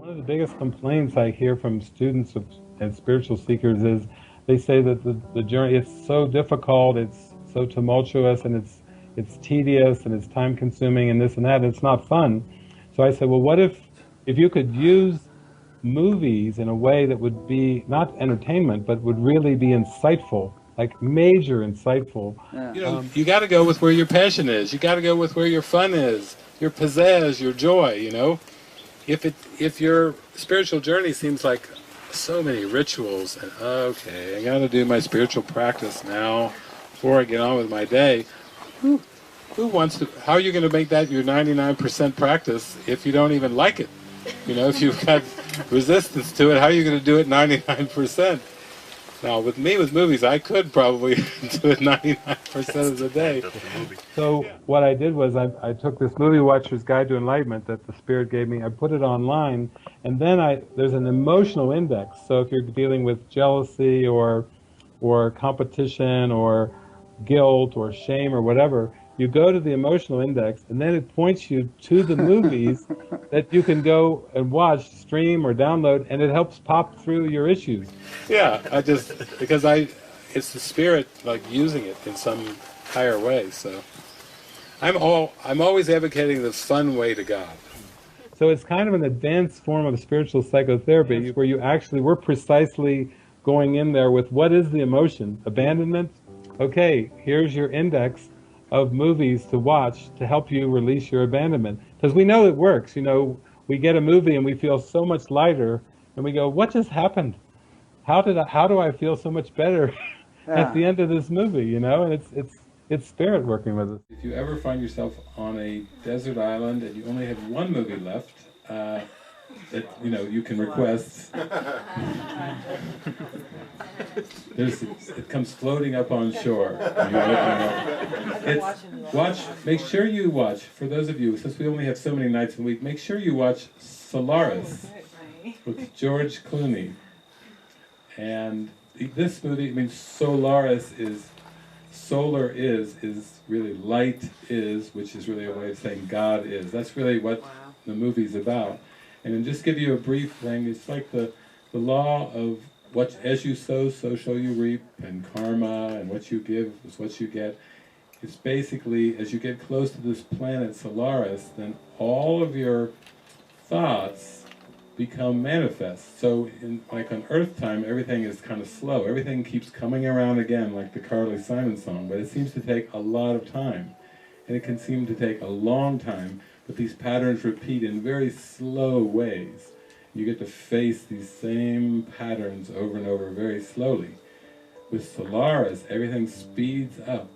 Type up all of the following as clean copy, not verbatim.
One of the biggest complaints I hear from students and spiritual seekers is they say that the journey, it's so difficult, it's so tumultuous, and it's tedious, and it's time consuming, and this and that, and it's not fun. So I said, well, what if you could use movies in a way that would be not entertainment, but would really be insightful, like major insightful. Yeah. You know, you got to go with where your passion is. You got to go with where your fun is, your pizzazz, your joy. You know, if your spiritual journey seems like so many rituals, and okay, I got to do my spiritual practice now before I get on with my day. Who wants to? How are you going to make that your 99% practice if you don't even like it? You know, if you've got resistance to it, how are you going to do it 99%? Now, with me, with movies, I could probably do it 99% of the day. So what I did was I took this Movie Watcher's Guide to Enlightenment that the Spirit gave me, I put it online, and then there's an emotional index. So if you're dealing with jealousy or competition or guilt or shame or whatever, you go to the emotional index, and then it points you to the movies that you can go and watch, stream, or download, and it helps pop through your issues. Yeah, because it's the Spirit like using it in some higher way. So I'm always advocating the fun way to God. So it's kind of an advanced form of spiritual psychotherapy where we're precisely going in there with what is the emotion? Abandonment? Okay, here's your index of movies to watch to help you release your abandonment. Because we know it works. You know, we get a movie and we feel so much lighter, and we go, what just happened? How do I feel so much better at the end of this movie? You know, and it's Spirit working with us. If you ever find yourself on a desert island and you only have one movie left, that you can request. It comes floating up on shore. Make sure you watch. For those of you, since we only have so many nights a week, make sure you watch Solaris with George Clooney. And this movie, I mean, Solaris is. Solar is really light is, which is really a way of saying God is. That's really what the movie's about. And to just give you a brief thing, it's like the law of as you sow, so shall you reap, and karma, and what you give is what you get. It's basically, as you get close to this planet Solaris, then all of your thoughts become manifest. So like on Earth time, everything is kind of slow. Everything keeps coming around again, like the Carly Simon song, but it seems to take a lot of time. And it can seem to take a long time, but these patterns repeat in very slow ways. You get to face these same patterns over and over very slowly. With Solaris, everything speeds up.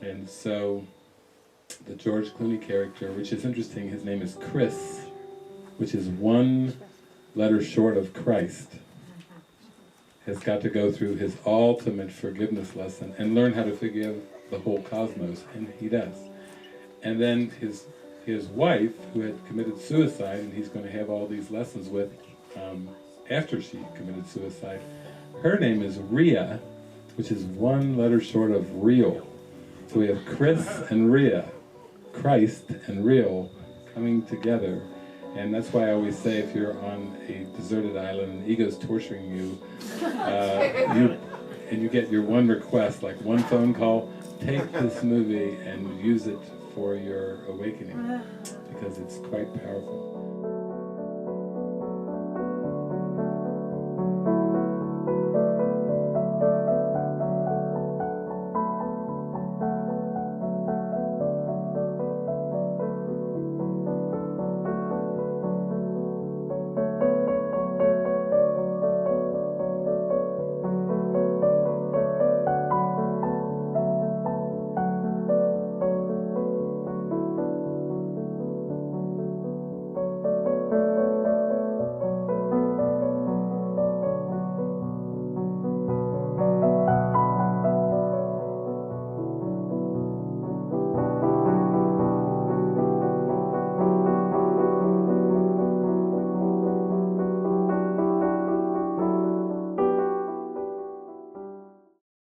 And so the George Clooney character, which is interesting, his name is Chris, which is one letter short of Christ, has got to go through his ultimate forgiveness lesson and learn how to forgive the whole cosmos, and he does. And then his wife, who had committed suicide, and he's going to have all these lessons with after she committed suicide, her name is Rhea, which is one letter short of real. So we have Chris and Rhea, Christ and real, coming together. And that's why I always say, if you're on a deserted island and ego's torturing you, and you get your one request, like one phone call, take this movie and use it for your awakening, because it's quite powerful.